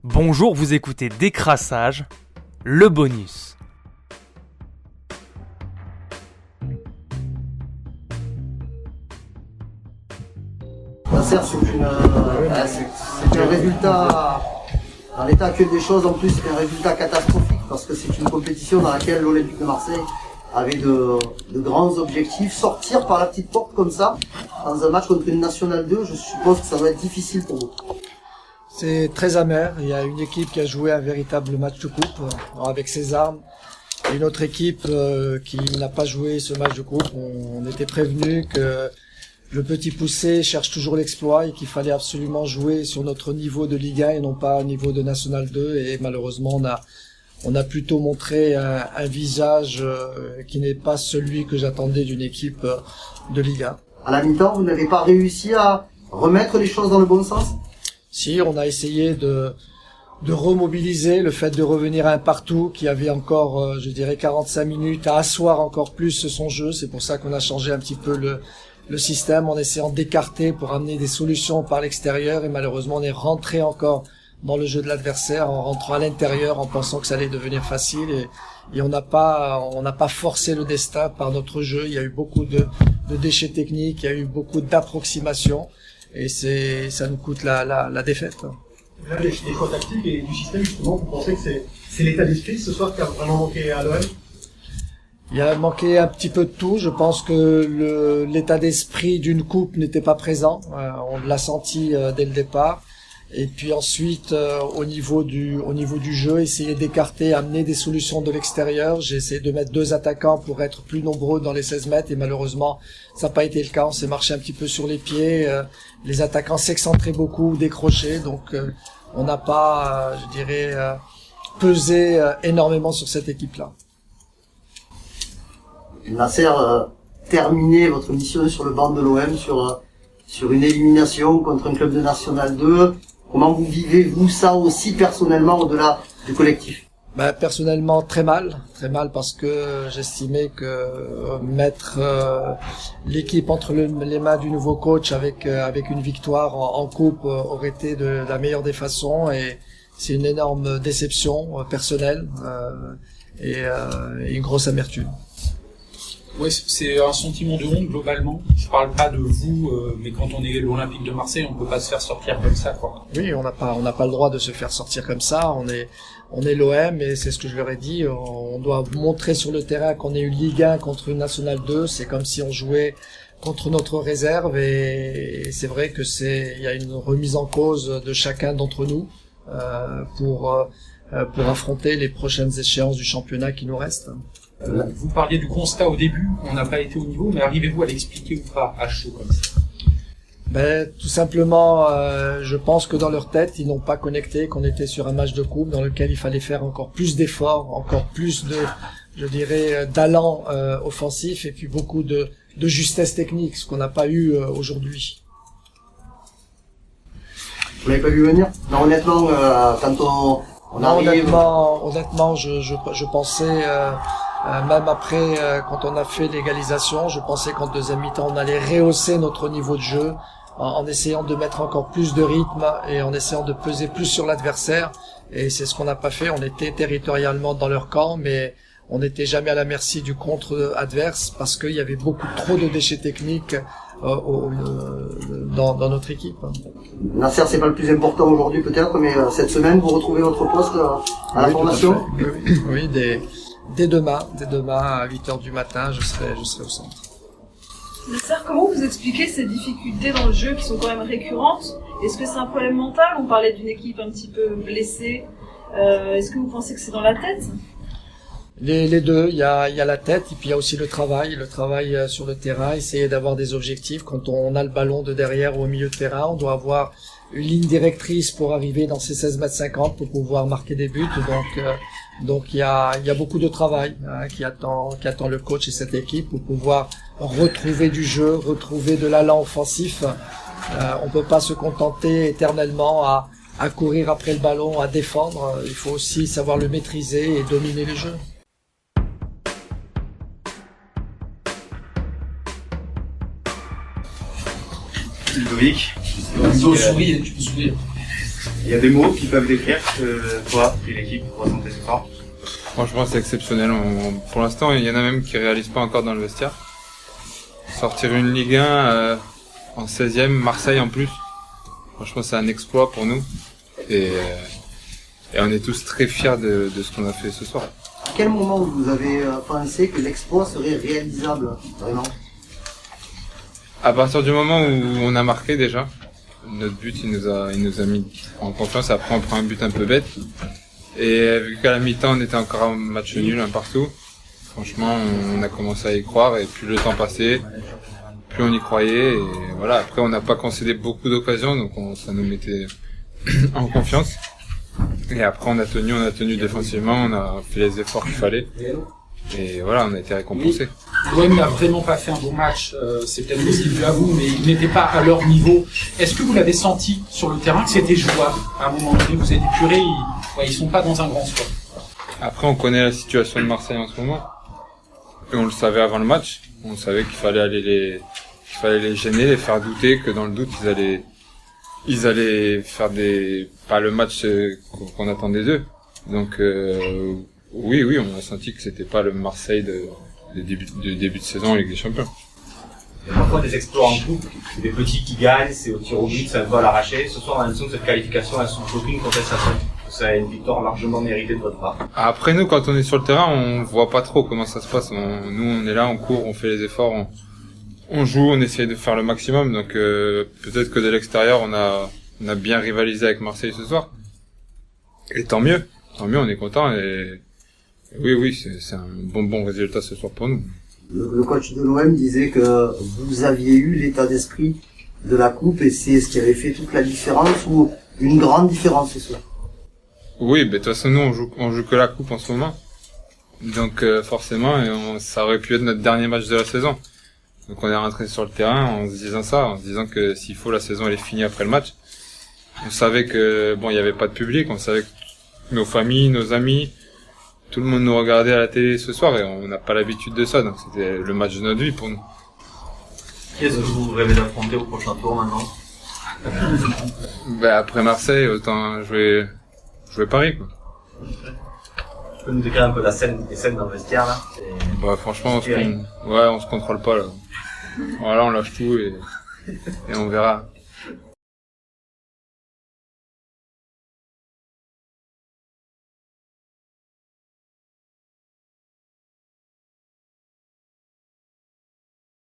Bonjour, vous écoutez Décrassage, le bonus. Certes, c'est un résultat, dans l'état actuel des choses, en plus c'est un résultat catastrophique parce que c'est une compétition dans laquelle l'Olympique de Marseille avait de grands objectifs. Sortir par la petite porte comme ça, dans un match contre une Nationale 2, je suppose que ça va être difficile pour vous. C'est très amer. Il y a une équipe qui a joué un véritable match de coupe avec ses armes. Et une autre équipe qui n'a pas joué ce match de coupe. On était prévenu que le petit poussé cherche toujours l'exploit et qu'il fallait absolument jouer sur notre niveau de Ligue 1 et non pas au niveau de National 2. Et malheureusement, on a plutôt montré un visage qui n'est pas celui que j'attendais d'une équipe de Ligue 1. À la mi-temps, vous n'avez pas réussi à remettre les choses dans le bon sens ? Si, on a essayé de remobiliser le fait de revenir à un partout qui avait encore, 45 minutes à asseoir encore plus son jeu. C'est pour ça qu'on a changé un petit peu le système en essayant d'écarter pour amener des solutions par l'extérieur et malheureusement on est rentré encore dans le jeu de l'adversaire en rentrant à l'intérieur en pensant que ça allait devenir facile et on n'a pas forcé le destin par notre jeu. Il y a eu beaucoup de déchets techniques, il y a eu beaucoup d'approximations et ça nous coûte la défaite. Là, des choix tactiques et du système, justement, vous pensez que c'est l'état d'esprit ce soir qui a vraiment manqué à l'OM ? Il a manqué un petit peu de tout. Je pense que l'état d'esprit d'une coupe n'était pas présent. On l'a senti dès le départ. Et puis ensuite, au niveau du jeu, essayer d'écarter, amener des solutions de l'extérieur. J'ai essayé de mettre 2 attaquants pour être plus nombreux dans les 16 mètres et malheureusement, ça n'a pas été le cas. On s'est marché un petit peu sur les pieds. Les attaquants s'excentraient beaucoup, décrochaient. Donc, on n'a pas, pesé énormément sur cette équipe-là. Nasser, terminer votre mission sur le banc de l'OM sur une élimination contre un club de National 2. Comment vous vivez-vous ça aussi personnellement au-delà du collectif ? Personnellement très mal parce que j'estimais que mettre l'équipe entre les mains du nouveau coach avec une victoire en coupe aurait été de la meilleure des façons et c'est une énorme déception personnelle et une grosse amertume. Oui, c'est un sentiment de honte globalement. Je parle pas de vous, mais quand on est l'Olympique de Marseille, on peut pas se faire sortir comme ça, quoi. Oui, on n'a pas le droit de se faire sortir comme ça. On est l'OM et c'est ce que je leur ai dit. On doit montrer sur le terrain qu'on est une Ligue 1 contre une Nationale 2. C'est comme si on jouait contre notre réserve et c'est vrai que il y a une remise en cause de chacun d'entre nous pour affronter les prochaines échéances du championnat qui nous restent. Vous parliez du constat au début, on n'a pas été au niveau, mais arrivez-vous à l'expliquer ou pas à chaud comme ça ? Tout simplement, je pense que dans leur tête, ils n'ont pas connecté qu'on était sur un match de coupe dans lequel il fallait faire encore plus d'efforts, encore plus d'allant offensif et puis beaucoup de justesse technique, ce qu'on n'a pas eu aujourd'hui. Vous l'avez pas vu venir ? Non, honnêtement, quand on arrive... Honnêtement, je pensais... même après, quand on a fait l'égalisation, je pensais qu'en deuxième mi-temps, on allait rehausser notre niveau de jeu en essayant de mettre encore plus de rythme et en essayant de peser plus sur l'adversaire. Et c'est ce qu'on n'a pas fait. On était territorialement dans leur camp, mais on n'était jamais à la merci du contre adverse parce qu'il y avait beaucoup trop de déchets techniques dans notre équipe. Nasser, c'est pas le plus important aujourd'hui peut-être, mais cette semaine, vous retrouvez votre poste à la formation ? Oui, dès demain à 8h du matin, je serai au centre. Nasser, comment vous expliquez ces difficultés dans le jeu qui sont quand même récurrentes ? Est-ce que c'est un problème mental ? On parlait d'une équipe un petit peu blessée. Est-ce que vous pensez que c'est dans la tête ? Les deux, il y a la tête et puis il y a aussi le travail sur le terrain, essayer d'avoir des objectifs. Quand on a le ballon de derrière ou au milieu de terrain, on doit avoir une ligne directrice pour arriver dans ces 16,50 m pour pouvoir marquer des buts. Donc il y a beaucoup de travail qui attend le coach et cette équipe pour pouvoir retrouver du jeu, retrouver de l'allant offensif. On peut pas se contenter éternellement à courir après le ballon, à défendre. Il faut aussi savoir le maîtriser et dominer les jeux. Ludovic. Tu peux sourire. Il y a des mots qui peuvent décrire toi et l'équipe ressentait ce soir. Franchement, c'est exceptionnel. Pour l'instant, il y en a même qui réalisent pas encore dans le vestiaire. Sortir une Ligue 1 en 16e, Marseille en plus. Franchement, c'est un exploit pour nous. Et on est tous très fiers de ce qu'on a fait ce soir. À quel moment vous avez pensé que l'exploit serait réalisable, vraiment? À partir du moment où on a marqué déjà, notre but il nous a mis en confiance. Après on prend un but un peu bête. Et vu qu'à la mi-temps on était encore en match nul un partout, franchement on a commencé à y croire et plus le temps passait, plus on y croyait. Et voilà, après on n'a pas concédé beaucoup d'occasions, donc ça nous mettait en confiance. Et après on a tenu défensivement, on a fait les efforts qu'il fallait. Et voilà, on a été récompensés. L'OM n'a vraiment pas fait un bon match, c'est peut-être possible à vous, mais ils n'étaient pas à leur niveau. Est-ce que vous l'avez senti sur le terrain que c'était jouable? À un moment donné, vous avez dit purée, ils sont pas dans un grand score. Après, on connaît la situation de Marseille en ce moment. Et on le savait avant le match. On savait qu'il fallait les gêner, les faire douter, que dans le doute, ils allaient faire pas le match qu'on attendait d'eux. Donc, oui, on a senti que c'était pas le Marseille de début de saison en Ligue des Champions. Il y a parfois des exploits en coupe, des petits qui gagnent, c'est au tir au but, c'est un peu à l'arraché. Ce soir, on a l'impression que cette qualification, elle sans aucune contestation. C'est une victoire largement méritée de votre part. Après, nous, quand on est sur le terrain, on voit pas trop comment ça se passe. Nous, on est là, on court, on fait les efforts, on joue, on essaye de faire le maximum. Donc, peut-être que de l'extérieur, on a bien rivalisé avec Marseille ce soir. Et tant mieux, on est content. Et oui, c'est un bon résultat ce soir pour nous. Le coach de l'OM disait que vous aviez eu l'état d'esprit de la coupe et c'est ce qui avait fait toute la différence ou une grande différence ce soir. Oui, de toute façon nous on joue que la coupe en ce moment. Donc forcément ça aurait pu être notre dernier match de la saison. Donc on est rentré sur le terrain en se disant que s'il faut la saison elle est finie après le match. On savait que il y avait pas de public, on savait que nos familles, nos amis, tout le monde nous regardait à la télé ce soir et on n'a pas l'habitude de ça, donc c'était le match de notre vie pour nous. Qui est-ce que vous rêvez d'affronter au prochain tour maintenant? Après Marseille, autant jouer Paris, quoi. Tu peux nous décrire un peu les scènes dans le vestiaire, là? Franchement, on se contrôle pas, là. Voilà, on lâche tout et on verra.